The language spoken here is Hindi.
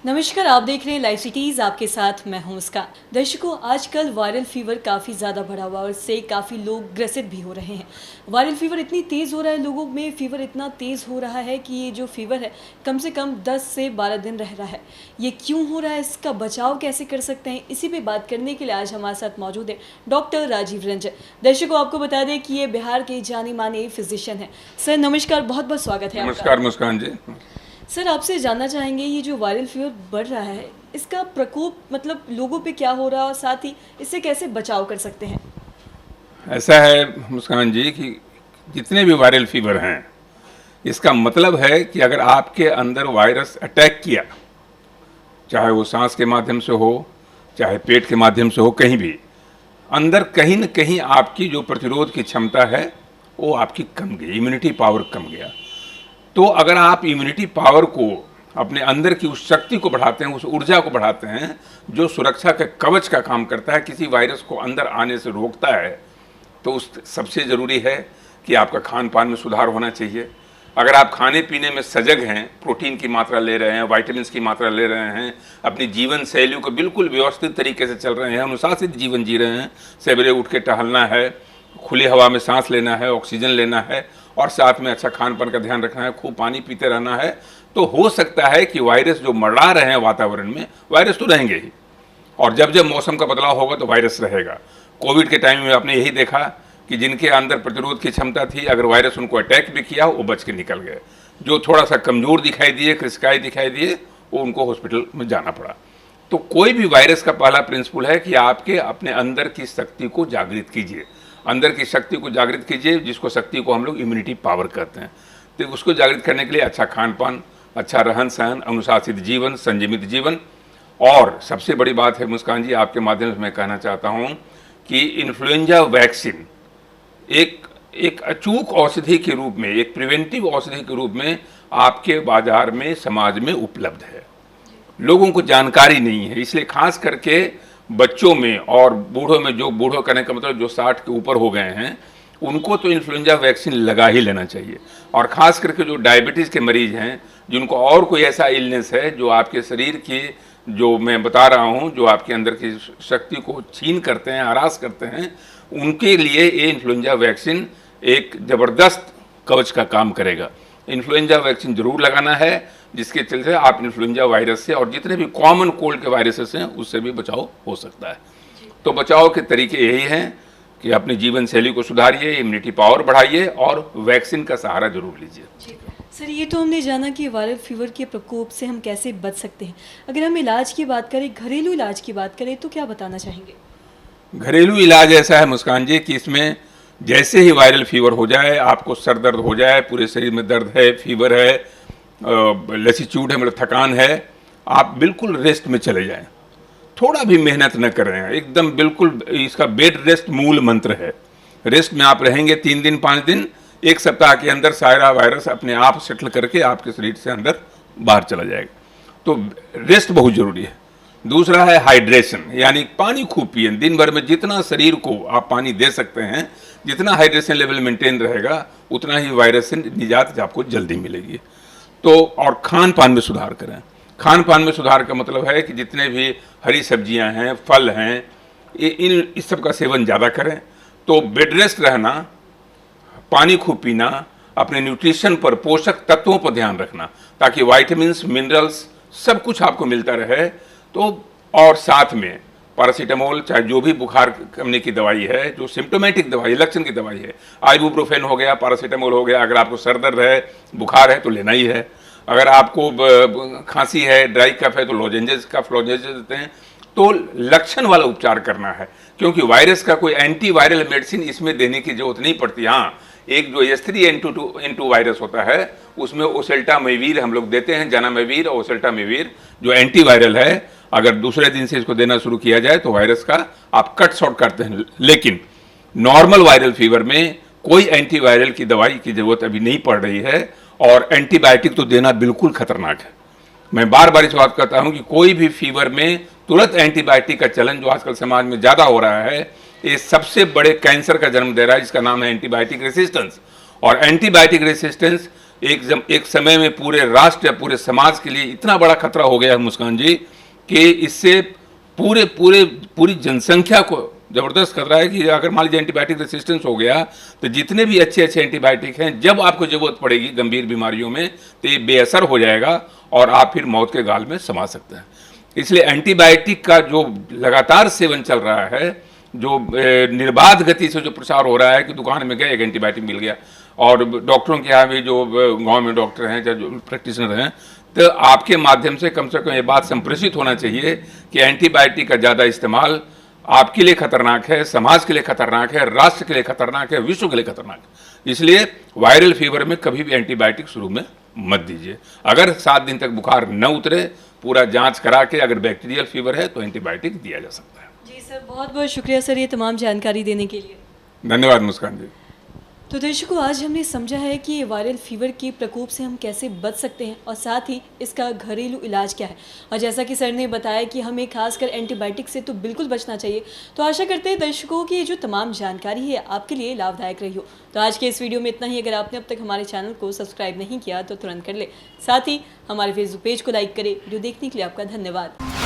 नमस्कार, आप देख रहे हैं लाइव सिटीज। आपके साथ मैं हूं मुस्कान। दर्शकों, आजकल वायरल फीवर काफ़ी ज़्यादा बढ़ा हुआ है और इससे काफ़ी लोग ग्रसित भी हो रहे हैं। वायरल फीवर इतनी तेज़ हो रहा है, लोगों में फीवर इतना तेज़ हो रहा है कि ये जो फीवर है कम से कम 10 से 12 दिन रह रहा है। ये क्यों हो रहा है, इसका बचाव कैसे कर सकते हैं, इसी पर बात करने के लिए आज हमारे साथ मौजूद है डॉक्टर राजीव रंजन। दर्शकों, आपको बता दें कि ये बिहार के जाने माने फिजिशियन हैं। सर नमस्कार, बहुत बहुत स्वागत है। नमस्कार मुस्कान जी। सर, आपसे जानना चाहेंगे ये जो वायरल फीवर बढ़ रहा है, इसका प्रकोप मतलब लोगों पे क्या हो रहा है और साथ ही इससे कैसे बचाव कर सकते हैं? ऐसा है मुस्कान जी कि जितने भी वायरल फीवर हैं, इसका मतलब है कि अगर आपके अंदर वायरस अटैक किया, चाहे वो सांस के माध्यम से हो, चाहे पेट के माध्यम से हो, कहीं भी अंदर कहीं न कहीं आपकी जो प्रतिरोध की क्षमता है वो आपकी कम गई, इम्यूनिटी पावर कम गया। तो अगर आप इम्यूनिटी पावर को, अपने अंदर की उस शक्ति को बढ़ाते हैं, उस ऊर्जा को बढ़ाते हैं जो सुरक्षा के कवच का काम करता है, किसी वायरस को अंदर आने से रोकता है, तो उस सबसे ज़रूरी है कि आपका खान पान में सुधार होना चाहिए। अगर आप खाने पीने में सजग हैं, प्रोटीन की मात्रा ले रहे हैं, वाइटामिन की मात्रा ले रहे हैं, अपनी जीवन शैली को बिल्कुल व्यवस्थित तरीके से चल रहे हैं, अनुशासित जीवन जी रहे हैं, सवेरे उठ के टहलना है, खुली हवा में सांस लेना है, ऑक्सीजन लेना है और साथ में अच्छा खान पान का ध्यान रखना है, खूब पानी पीते रहना है, तो हो सकता है कि वायरस जो मरा रहे हैं वातावरण में, वायरस तो रहेंगे ही। और जब जब मौसम का बदलाव होगा तो वायरस रहेगा। कोविड के टाइम में आपने यही देखा कि जिनके अंदर प्रतिरोध की क्षमता थी, अगर वायरस उनको अटैक भी किया वो बच के निकल गए। जो थोड़ा सा कमज़ोर दिखाई दिए, कृषकाई दिखाई दिए, वो उनको हॉस्पिटल में जाना पड़ा। तो कोई भी वायरस का पहला प्रिंसिपल है कि आपके अपने अंदर की शक्ति को जागृत कीजिए, अंदर की शक्ति को जागृत कीजिए, जिसको शक्ति को हम लोग इम्यूनिटी पावर कहते हैं। तो उसको जागृत करने के लिए अच्छा खान पान, अच्छा रहन सहन, अनुशासित जीवन, संयमित जीवन। और सबसे बड़ी बात है मुस्कान जी, आपके माध्यम से मैं कहना चाहता हूँ कि इन्फ्लुएंजा वैक्सीन एक अचूक औषधि के रूप में, एक प्रिवेंटिव औषधि के रूप में आपके बाजार में, समाज में उपलब्ध है। लोगों को जानकारी नहीं है, इसलिए खास करके बच्चों में और बूढ़ों में, जो बूढ़ों करने का मतलब जो 60 के ऊपर हो गए हैं, उनको तो इन्फ्लुएंजा वैक्सीन लगा ही लेना चाहिए। और ख़ास करके जो डायबिटीज़ के मरीज़ हैं, जिनको और कोई ऐसा इलनेस है जो आपके शरीर की, जो मैं बता रहा हूँ, जो आपके अंदर की शक्ति को छीन करते हैं, हरास करते हैं, उनके लिए ये इन्फ्लुएंजा वैक्सीन एक ज़बरदस्त कवच का काम करेगा। इन्फ्लुएंजा वैक्सीन ज़रूर लगाना है, जिसके चलते आप इन्फ्लुएंजा वायरस से और जितने भी कॉमन कोल्ड के वायरसेस हैं उससे भी बचाव हो सकता है। तो बचाव के तरीके यही हैं कि अपनी जीवन शैली को सुधारिए, इम्यूनिटी पावर बढ़ाइए और वैक्सीन का सहारा जरूर लीजिए। सर, ये तो हमने जाना कि वायरल फीवर के प्रकोप से हम कैसे बच सकते हैं। अगर हम इलाज की बात करें, घरेलू इलाज की बात करें, तो क्या बताना चाहेंगे? घरेलू इलाज ऐसा है मुस्कान जी कि इसमें जैसे ही वायरल फीवर हो जाए, आपको सर दर्द हो जाए, पूरे शरीर में दर्द है, फीवर है, लसीच्यूड है, मतलब थकान है, आप बिल्कुल रेस्ट में चले जाएं, थोड़ा भी मेहनत न करें, एकदम बिल्कुल। इसका बेड रेस्ट मूल मंत्र है। रेस्ट में आप रहेंगे 3 दिन 5 दिन, 1 सप्ताह के अंदर सारा वायरस अपने आप सेटल करके आपके शरीर से अंदर बाहर चला जाएगा। तो रेस्ट बहुत ज़रूरी है। दूसरा है हाइड्रेशन, यानी पानी खूब पिए। दिन भर में जितना शरीर को आप पानी दे सकते हैं, जितना हाइड्रेशन लेवल मेंटेन रहेगा, उतना ही वायरस से निजात आपको जल्दी मिलेगी। तो और खान पान में सुधार करें। खान पान में सुधार का मतलब है कि जितने भी हरी सब्जियां हैं, फल हैं, इस सब का सेवन ज़्यादा करें। तो बेड रेस्ट रहना, पानी खूब पीना, अपने न्यूट्रिशन पर, पोषक तत्वों पर ध्यान रखना, ताकि वाइटामिन्स, मिनरल्स सब कुछ आपको मिलता रहे। तो और साथ में पैरासीटामोल, चाहे जो भी बुखार कमने की दवाई है, जो सिम्टोमेटिक दवाई, लक्षण की दवाई है, आइबुप्रोफेन हो गया, पैरासीटामोल हो गया। अगर आपको सर दर्द है, बुखार है तो लेना ही है। अगर आपको खांसी है, ड्राई कफ है, तो लॉजेंजेस, कफ लॉजेंजेस देते हैं। तो लक्षण वाला उपचार करना है, क्योंकि वायरस का कोई एंटीवायरल मेडिसिन इसमें देने की जरूरत नहीं पड़ती। हाँ, एक जो H3N2 वायरस होता है, उसमें ओसेल्टामेविर हम लोग देते हैं, जानामेविर और ओसेल्टामेविर, जो एंटीवायरल है। अगर दूसरे दिन से इसको देना शुरू किया जाए तो वायरस का आप कट शॉर्ट करते हैं। लेकिन नॉर्मल वायरल फीवर में कोई एंटीवायरल की दवाई की जरूरत अभी नहीं पड़ रही है, और एंटीबायोटिक तो देना बिल्कुल खतरनाक है। मैं बार बार इस बात कहता हूं कि कोई भी फीवर में तुरंत एंटीबायोटिक का चलन, जो आजकल समाज में ज़्यादा हो रहा है, ये सबसे बड़े कैंसर का जन्म दे रहा है, जिसका नाम है एंटीबायोटिक रेसिस्टेंस। और एंटीबायोटिक रेसिस्टेंस एक समय में पूरे राष्ट्र या पूरे समाज के लिए इतना बड़ा खतरा हो गया है मुस्कान जी कि इससे पूरी जनसंख्या को जबरदस्त खतरा है कि अगर मान लीजिए एंटीबायोटिक रेसिस्टेंस हो गया तो जितने भी अच्छे अच्छे एंटीबायोटिक हैं जब आपको जरूरत पड़ेगी गंभीर बीमारियों में तो ये बेअसर हो जाएगा और आप फिर मौत के गाल में समा सकते हैं। इसलिए एंटीबायोटिक का जो लगातार सेवन चल रहा है, जो निर्बाध गति से जो प्रसार हो रहा है कि दुकान में गए एक एंटीबायोटिक मिल गया, और डॉक्टरों के यहाँ भी जो गांव में डॉक्टर हैं चाहे जो प्रैक्टिशनर हैं, तो आपके माध्यम से कम ये बात संप्रेषित होना चाहिए कि एंटीबायोटिक का ज़्यादा इस्तेमाल आपके लिए खतरनाक है, समाज के लिए खतरनाक है, राष्ट्र के लिए खतरनाक है, विश्व के लिए खतरनाक है। इसलिए वायरल फीवर में कभी भी एंटीबायोटिक शुरू में मत दीजिए। अगर 7 दिन तक बुखार न उतरे, पूरा जांच करा के अगर बैक्टीरियल फीवर है तो एंटीबायोटिक दिया जा सकता है। जी सर, बहुत बहुत शुक्रिया सर ये तमाम जानकारी देने के लिए। धन्यवाद मुस्कान जी। तो दर्शकों, आज हमने समझा है कि वायरल फीवर के प्रकोप से हम कैसे बच सकते हैं और साथ ही इसका घरेलू इलाज क्या है। और जैसा कि सर ने बताया कि हमें खासकर एंटीबायोटिक से तो बिल्कुल बचना चाहिए। तो आशा करते हैं दर्शकों की ये जो तमाम जानकारी है आपके लिए लाभदायक रही हो। तो आज के इस वीडियो में इतना ही। अगर आपने अब तक हमारे चैनल को सब्सक्राइब नहीं किया तो तुरंत कर ले, साथ ही हमारे फेसबुक पेज को लाइक करें। वीडियो देखने के लिए आपका धन्यवाद।